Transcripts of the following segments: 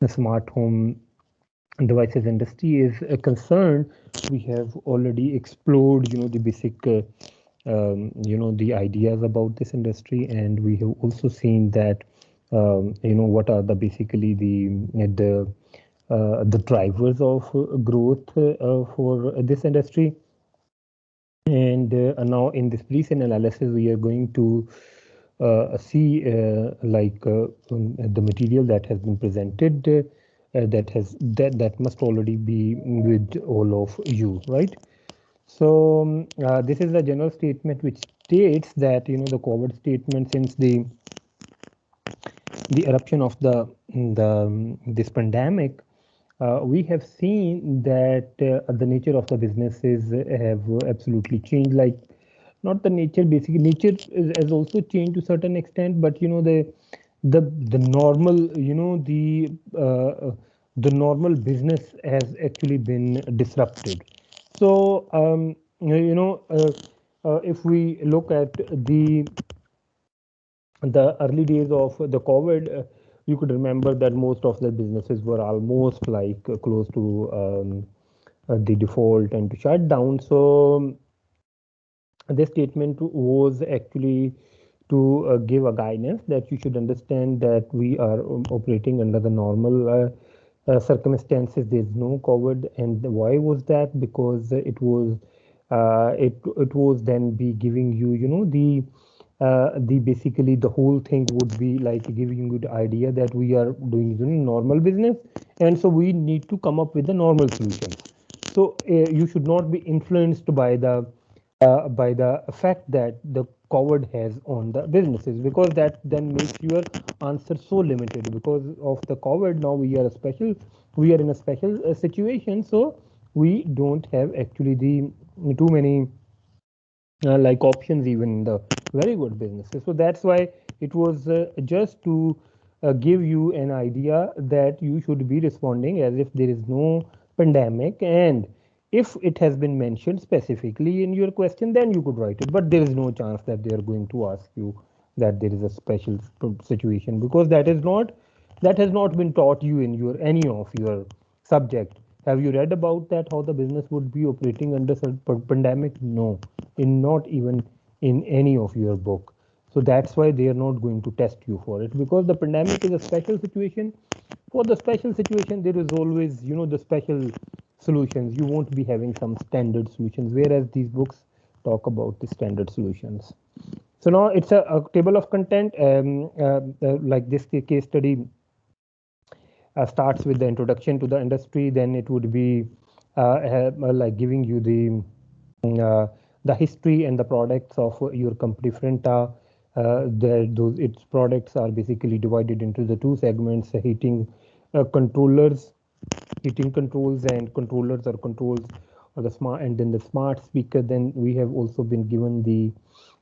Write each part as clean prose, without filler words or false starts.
smart home devices industry is concerned, we have already explored, the basic, the ideas about this industry, and we have also seen that, what are the basically the drivers of growth for this industry. And now in this brief analysis, we are going to see the material that has been presented, that must already be with all of you, right? So this is a general statement which states that the COVID statement, since the eruption of the this pandemic, we have seen that the nature of the businesses have absolutely changed. Like, not the nature, basically nature has also changed to certain extent, but the normal, the normal business has actually been disrupted. So if we look at the early days of the COVID, you could remember that most of the businesses were almost like close to the default and to shut down. So this statement was actually to give a guidance that you should understand that we are operating under the normal circumstances. There's no COVID, and why was that? Because it was then be giving you, the basically the whole thing would be like giving you the idea that we are doing normal business, and so we need to come up with the normal solutions. So you should not be influenced by the effect that the COVID has on the businesses, because that then makes your answer so limited. Because of the COVID, now we are in a special situation, so we don't have actually the too many like options even in the very good businesses. So that's why it was just to give you an idea that you should be responding as if there is no pandemic, and if it has been mentioned specifically in your question, then you could write it, but there is no chance that they are going to ask you that there is a special situation, because that has not been taught you in your any of your subject. Have you read about that, how the business would be operating under pandemic? No, in not even in any of your book. So that's why they are not going to test you for it, because the pandemic is a special situation. For the special situation, there is always, the special solutions. You won't be having some standard solutions, whereas these books talk about the standard solutions. So now it's a table of content, like this case study starts with the introduction to the industry. Then it would be like giving you the history and the products of your company Frenta. Those its products are basically divided into the two segments: heating controllers, heating controls, and controllers or controls, or the smart, and then the smart speaker. Then we have also been given the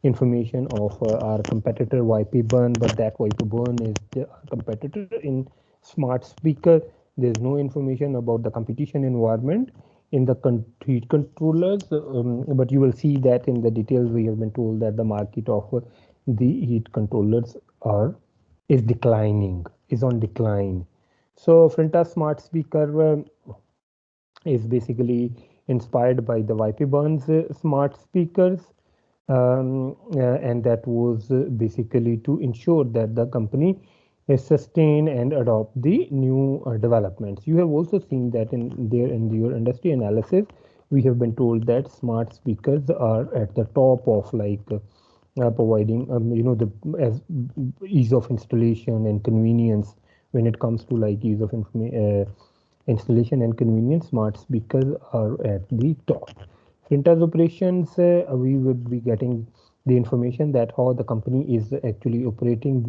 information of our competitor YP-Burn, but that YP-Burn is the competitor in smart speaker. There's no information about the competition environment in the heat controllers, but you will see that in the details we have been told that the market of the heat controllers are is declining, is on decline. So Frenta smart speaker is basically inspired by the YP Burns smart speakers, and that was basically to ensure that the company sustain and adopt the new developments. You have also seen that in there in your industry analysis, we have been told that smart speakers are at the top of like providing the as ease of installation and convenience. When it comes to like ease of installation and convenience, smart speakers are at the top. Printer's operations, we would be getting the information that how the company is actually operating,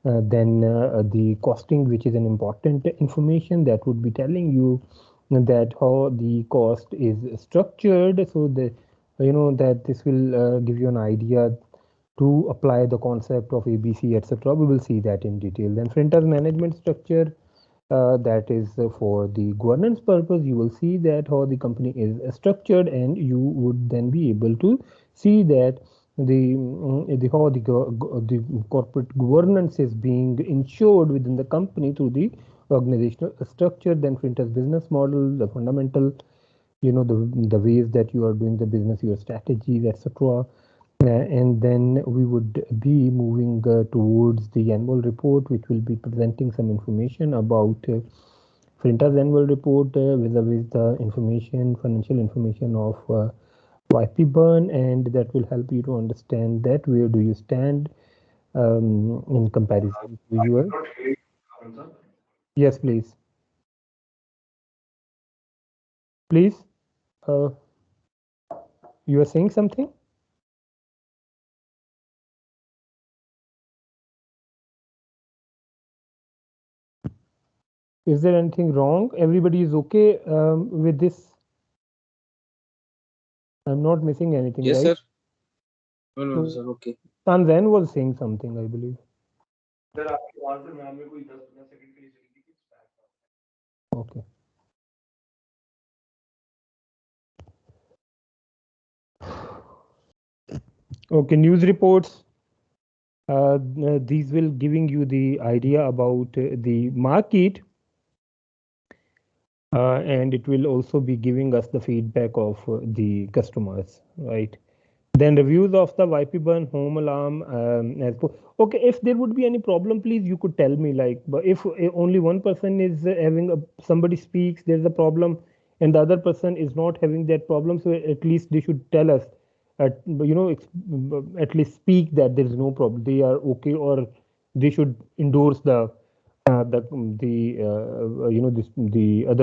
then the costing, which is an important information that would be telling you that how the cost is structured, so that this will give you an idea to apply the concept of ABC, etc. We will see that in detail. Then printer management structure, that is for the governance purpose. You will see that how the company is structured, and you would then be able to see that the how the corporate governance is being ensured within the company through the organizational structure, then Finta's business model, the fundamental, the ways that you are doing the business, your strategies, etc. And then we would be moving towards the annual report, which will be presenting some information about Finta's annual report with the information, financial information of YP Burn, and that will help you to understand that where do you stand in comparison to your. Yes, please. Please, uh, you are saying something? Is there anything wrong? Everybody is okay with this? I'm not missing anything, Yes, right? sir. No, So, sir. Okay. Tanzan was saying something, I believe. Okay. Okay, news reports. These will giving you the idea about the market, and it will also be giving us the feedback of the customers, right? Then reviews of the YP Burn home alarm. Okay, if there would be any problem, please you could tell me. Like, but if only one person is having somebody speaks, there's a problem, and the other person is not having that problem, so at least they should tell us. At least speak that there is no problem. They are okay, or they should endorse the other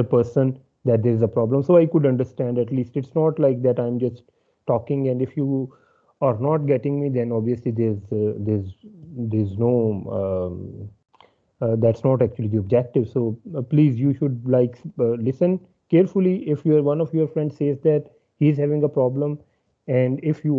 person that there is a problem, so I could understand. At least it's not like that I'm just talking, and if you are not getting me, then obviously there's no that's not actually the objective. So please, you should listen carefully. If your one of your friends says that he's having a problem, and if you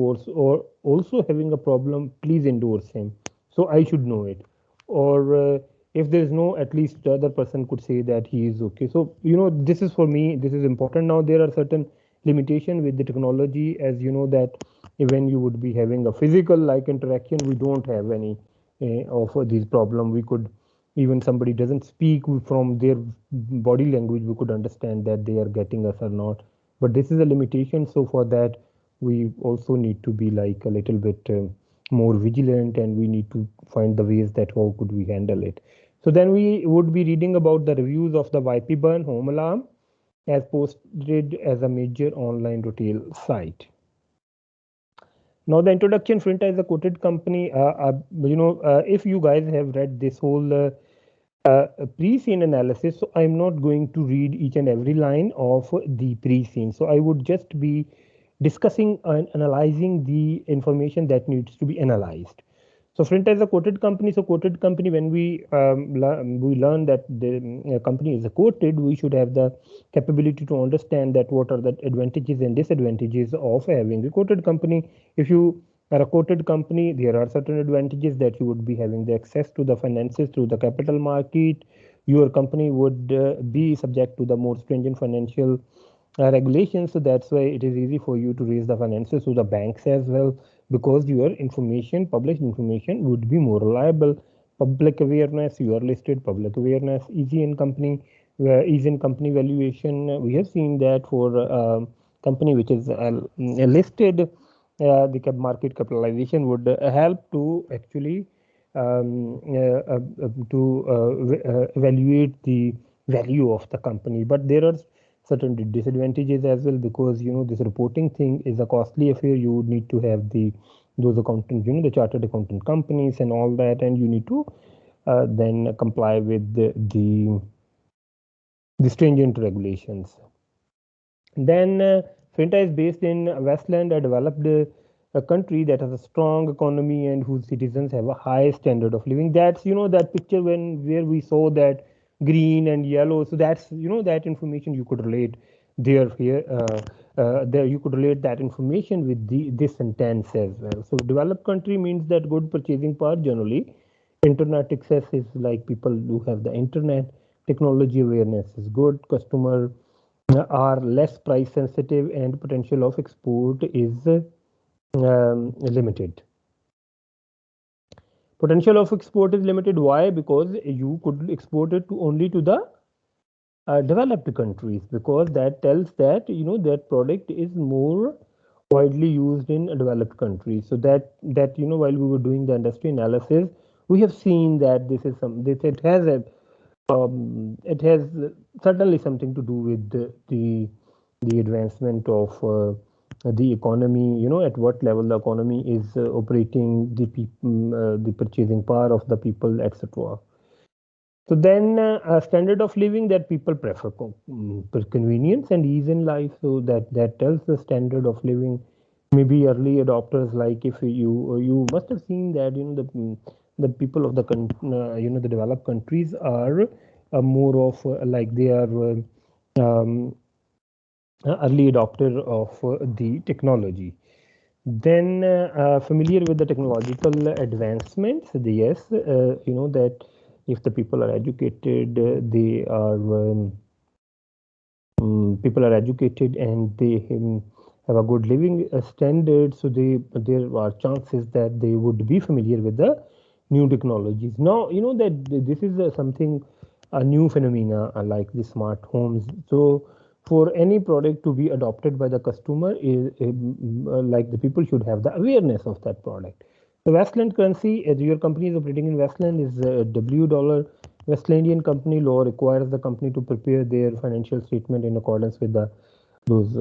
also having a problem, please endorse him, so I should know it. Or if there's no, at least the other person could say that he is okay. So this is, for me, this is important. Now there are certain limitation with the technology, as you know, that when you would be having a physical like interaction, we don't have any of these problem. We could, even somebody doesn't speak, from their body language we could understand that they are getting us or not. But this is a limitation, so for that we also need to be like a little bit more vigilant, and we need to find the ways that how could we handle it. So then we would be reading about the reviews of the YP Burn home alarm as posted as a major online retail site. Now, the introduction. Frinta is a quoted company. If you guys have read this whole pre-scene analysis, so I'm not going to read each and every line of the pre-scene. So I would just be discussing and analyzing the information that needs to be analyzed. So Frinta is a quoted company. So quoted company, when we learn that the company is a quoted, we should have the capability to understand that what are the advantages and disadvantages of having a quoted company. If you are a quoted company, there are certain advantages that you would be having the access to the finances through the capital market. Your company would be subject to the more stringent financial regulations. So that's why it is easy for you to raise the finances to the banks as well, because your information, published information, would be more reliable. Public awareness, you are listed. Public awareness, easy in company, ease in company valuation. We have seen that for company which is listed, the market capitalization would help to actually evaluate the value of the company. But there are certain disadvantages as well, because this reporting thing is a costly affair. You would need to have those accountant, the chartered accountant companies and all that, and you need to then comply with the stringent regulations. Then Finta is based in Westland, a developed a country that has a strong economy and whose citizens have a high standard of living. That's that picture when where we saw that green and yellow. So that's that information you could relate there here. There you could relate that information with this sentence as well. So developed country means that good purchasing power generally. Internet access is like people who have the internet. Technology awareness is good. Customer are less price sensitive, and potential of export is limited. Potential of export is limited. Why? Because you could export it to only to the developed countries, because that tells that that product is more widely used in developed countries. So that while we were doing the industry analysis, we have seen that this is some this it has certainly something to do with the advancement of the economy. At what level the economy is operating, the purchasing power of the people, etc. So then, a standard of living that people prefer for convenience and ease in life. So that tells the standard of living. Maybe early adopters, like if you must have seen that the people of the developed countries are more of like they are early adopter of the technology. Then familiar with the technological advancements. Yes, that if the people are educated, they are people are educated and they have a good living standard. So there are chances that they would be familiar with the new technologies. Now that this is something a new phenomena like the smart homes. So for any product to be adopted by the customer is like the people should have the awareness of that product. The Westland currency, as your company is operating in Westland, is W dollar. West Indian company law requires the company to prepare their financial statement in accordance with the those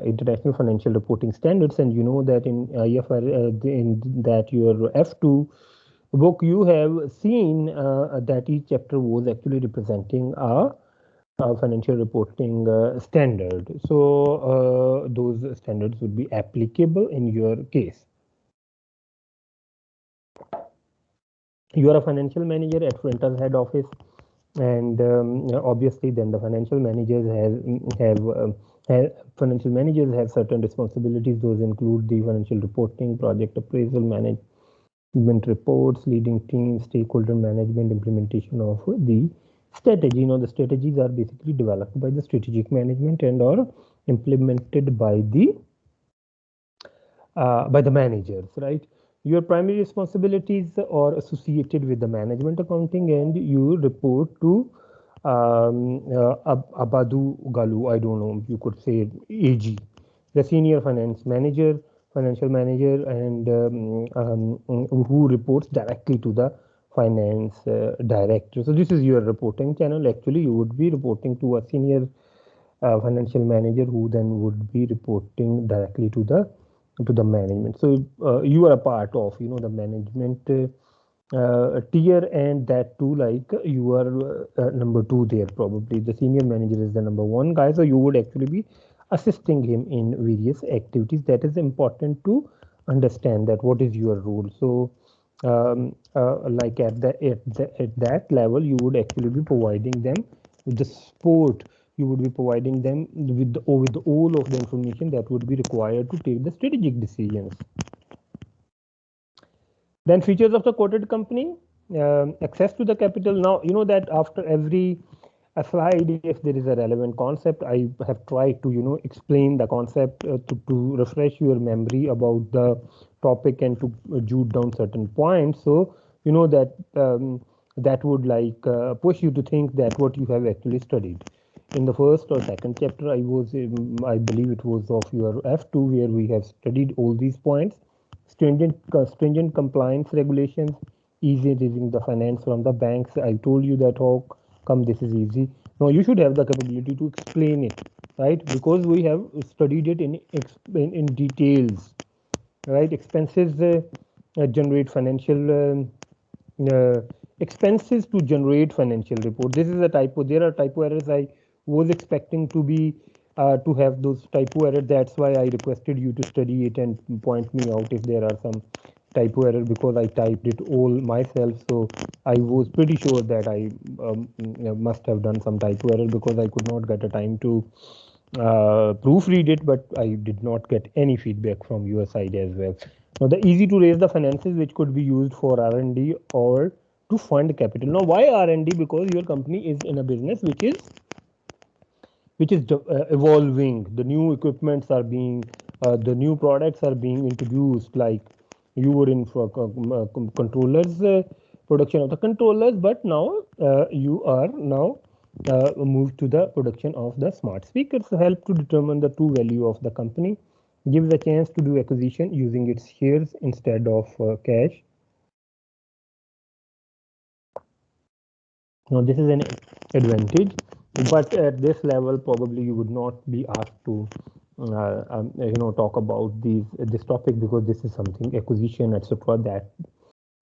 international financial reporting standards. And you know that in IFR, in that your F2 book, you have seen that each chapter was actually representing a financial reporting standard. So those standards would be applicable in your case. You are a financial manager at Fronter's head office, and obviously then the financial managers financial managers have certain responsibilities. Those include the financial reporting, project appraisal, management reports, leading teams, stakeholder management, implementation of the strategy. The strategies are basically developed by the strategic management and are implemented by the managers, right? Your primary responsibilities are associated with the management accounting, and you report to Abadu Galu. I don't know, you could say AG, the senior financial manager, and who reports directly to the finance director. So this is your reporting channel. Actually, you would be reporting to a senior financial manager, who then would be reporting directly to the management. So you are a part of the management tier, and that too, like you are number two there. Probably the senior manager is the number one guy, so you would actually be assisting him in various activities. That is important to understand, that what is your role. So like at that level, you would actually be providing them with the support. You would be providing them with all of the information that would be required to take the strategic decisions. Then features of the quoted company, access to the capital. Now you know that after every slide, if there is a relevant concept, I have tried to explain the concept to refresh your memory about the topic and to jot down certain points. So that that would like push you to think that what you have actually studied. In the first or second chapter, I believe it was of your F2, where we have studied all these points. Stringent compliance regulations, easy raising the finance from the banks. I told you that how come this is easy. Now you should have the capability to explain it, right? Because we have studied it in details, right? Expenses generate financial expenses to generate financial report. This is a typo. There are typo errors. I was expecting to have those typo errors. That's why I requested you to study it and point me out if there are some typo error, because I typed it all myself. So I was pretty sure that I must have done some typo error, because I could not get a time to proofread it, but I did not get any feedback from your side as well. Now the easy to raise the finances, which could be used for R&D or to fund capital. Now why R&D? Because your company is in a business which is evolving. The new equipments are being the new products are being introduced, like You were in for controllers, production of the controllers, but now you are now moved to the production of the smart speakers. So help to determine the true value of the company, gives a chance to do acquisition using its shares instead of cash. Now this is an advantage, but at this level probably you would not be asked to talk about this topic, because this is something acquisition, etc.,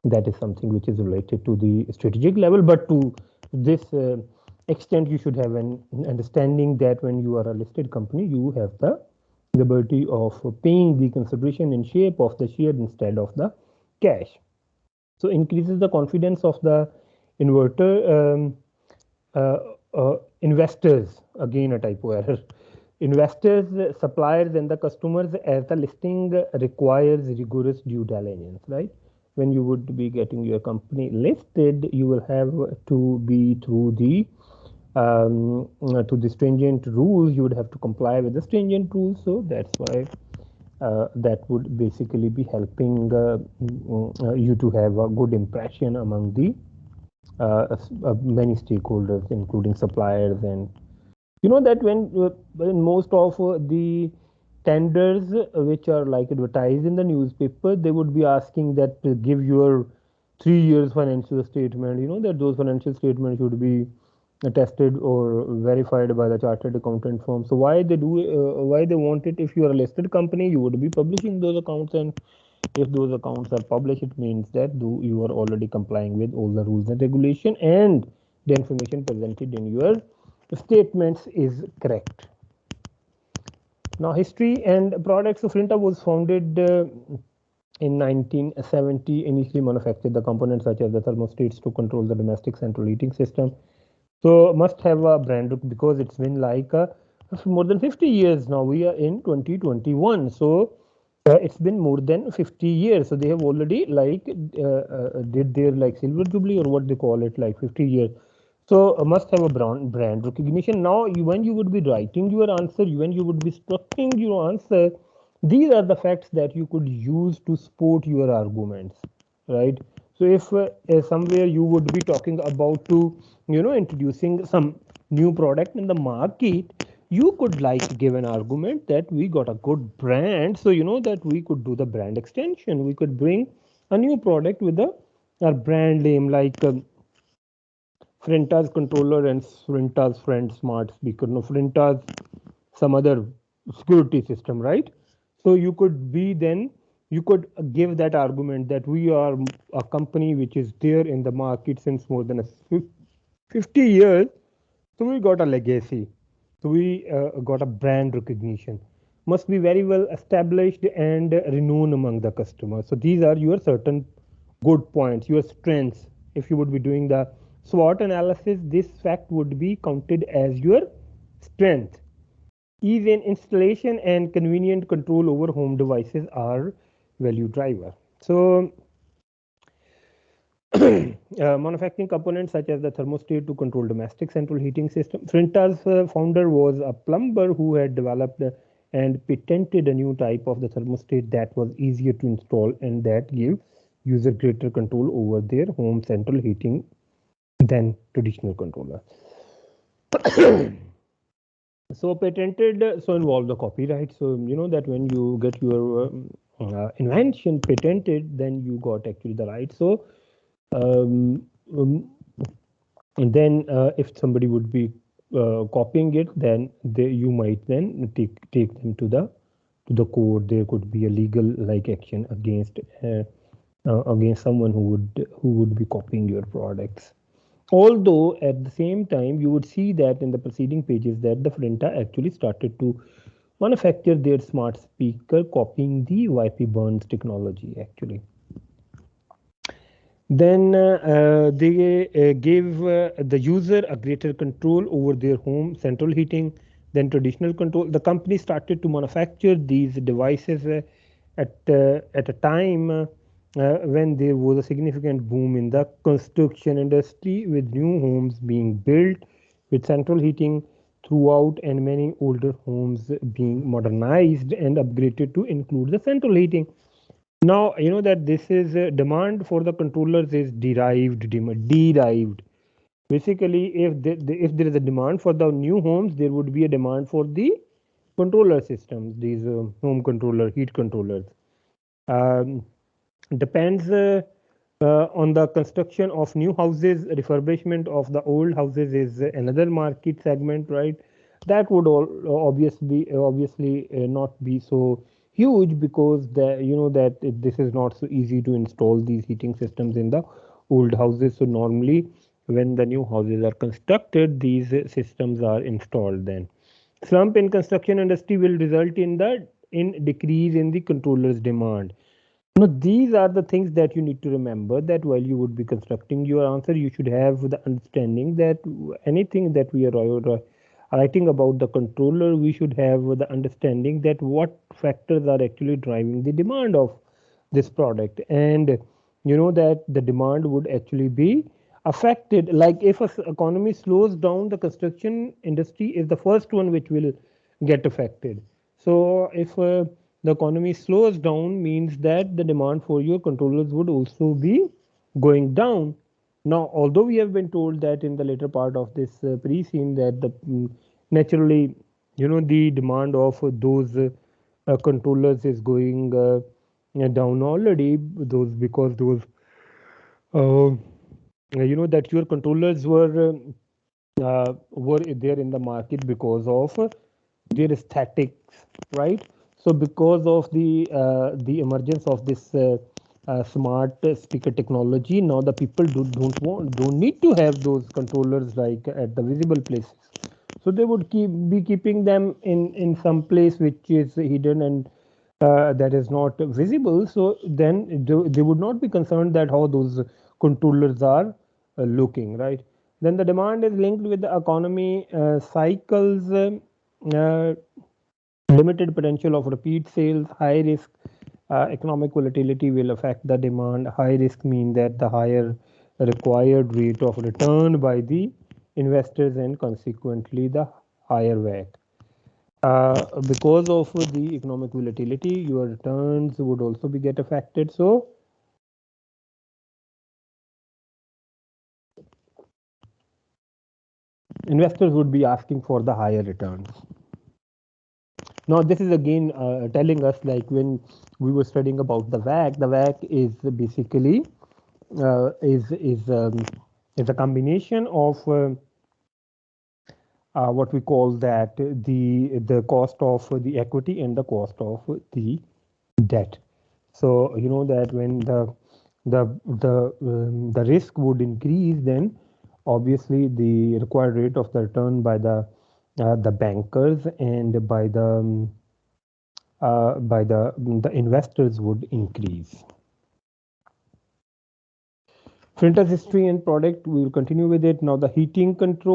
that is something which is related to the strategic level. But to this extent, you should have an understanding that when you are a listed company, you have the ability of paying the consideration in shape of the share instead of the cash. So increases the confidence of the inverter investors. Again, a typo error. Investors, suppliers, and the customers, as the listing requires rigorous due diligence, right? When you would be getting your company listed, you will have to be through to the stringent rules. You would have to comply with the stringent rules. So that's why that would basically be helping you to have a good impression among the many stakeholders, including suppliers. And you know that when most of the tenders which are like advertised in the newspaper, they would be asking that to give your 3 years financial statement. You know that those financial statements should be tested or verified by the chartered accountant firm. So why they want it? If you are a listed company, you would be publishing those accounts, and if those accounts are published, it means that you are already complying with all the rules and regulation, and the information presented in your statements is correct. Now, history and products. So Flinta was founded in 1970, initially manufactured the components such as the thermostats to control the domestic central heating system. So must have a brand look, because it's been like more than 50 years now. We are in 2021. So it's been more than 50 years. So they have already like did their like silver jubilee, or what they call it, like 50 years. So must have a brand recognition. Now, when you would be writing your answer, when you would be structuring your answer, these are the facts that you could use to support your arguments, right? So if somewhere you would be talking about to introducing some new product in the market, you could like give an argument that we got a good brand, so you know that we could do the brand extension. We could bring a new product with our brand name, like Frinta's controller and Frinta's friend smart speaker. No, Frinta's some other security system, right? So you could be then you could give that argument that we are a company which is there in the market since more than 50 years. So we got a legacy. So we got a brand recognition. Must be very well established and renowned among the customers. So these are your certain good points, your strengths. If you would be doing the SWOT analysis, this fact would be counted as your strength. Ease in installation and convenient control over home devices are value driver. So manufacturing components such as the thermostat to control domestic central heating system. Frinta's founder was a plumber who had developed and patented a new type of the thermostat that was easier to install and that gave user greater control over their home central heating than traditional controller. So patented, so involve the copyright. So you know that when you get your invention patented, then you got actually the right. So um, um, and then if somebody would be copying it, then you might then take them to the court. There could be a legal like action against someone who would be copying your products. Although at the same time, you would see that in the preceding pages that the Flinta actually started to manufacture their smart speaker copying the YP Burns technology actually. Then they gave the user a greater control over their home central heating than traditional control. The company started to manufacture these devices at a time when there was a significant boom in the construction industry, with new homes being built with central heating throughout and many older homes being modernized and upgraded to include the central heating. Now, you know that this is demand for the controllers is derived demand, derived. Basically, if there is a demand for the new homes, there would be a demand for the controller systems, these home controller, heat controllers. Um, Depends on the construction of new houses. Refurbishment of the old houses is another market segment, right? That would all obviously not be so huge, because you know that this is not so easy to install these heating systems in the old houses. So normally when the new houses are constructed, these systems are installed. Then slump in construction industry will result in the in decrease in the controllers demand. Now, these are the things that you need to remember, that while you would be constructing your answer, you should have the understanding that anything that we are writing about the controller, we should have the understanding that what factors are actually driving the demand of this product. And you know that the demand would actually be affected. Like if a economy slows down, the construction industry is the first one which will get affected. So if the economy slows down, means that the demand for your controllers would also be going down. Now, although we have been told that in the later part of this pre-scene that the naturally, you know, the demand of those controllers is going down already. Those because those uh, you know that your controllers were there in the market because of their aesthetics, right? So because of the emergence of this smart speaker technology, now the people don't need to have those controllers like at the visible places. So they would be keeping them in some place which is hidden and that is not visible. So then they would not be concerned that how those controllers are looking, right? Then the demand is linked with the economy cycles. Uh, Limited potential of repeat sales, high risk economic volatility will affect the demand. High risk mean that the higher required rate of return by the investors and consequently the higher WACC. Because of the economic volatility, your returns would also be get affected. So investors would be asking for the higher returns. Now, this is again telling us, like when we were studying about the WACC, the WACC is basically uh, is is um, is a combination of what we call that the cost of the equity and the cost of the debt. So you know that when the risk would increase, then obviously the required rate of the return by the bankers and by the investors would increase. Printer's history and product, we will continue with it. Now the heating control.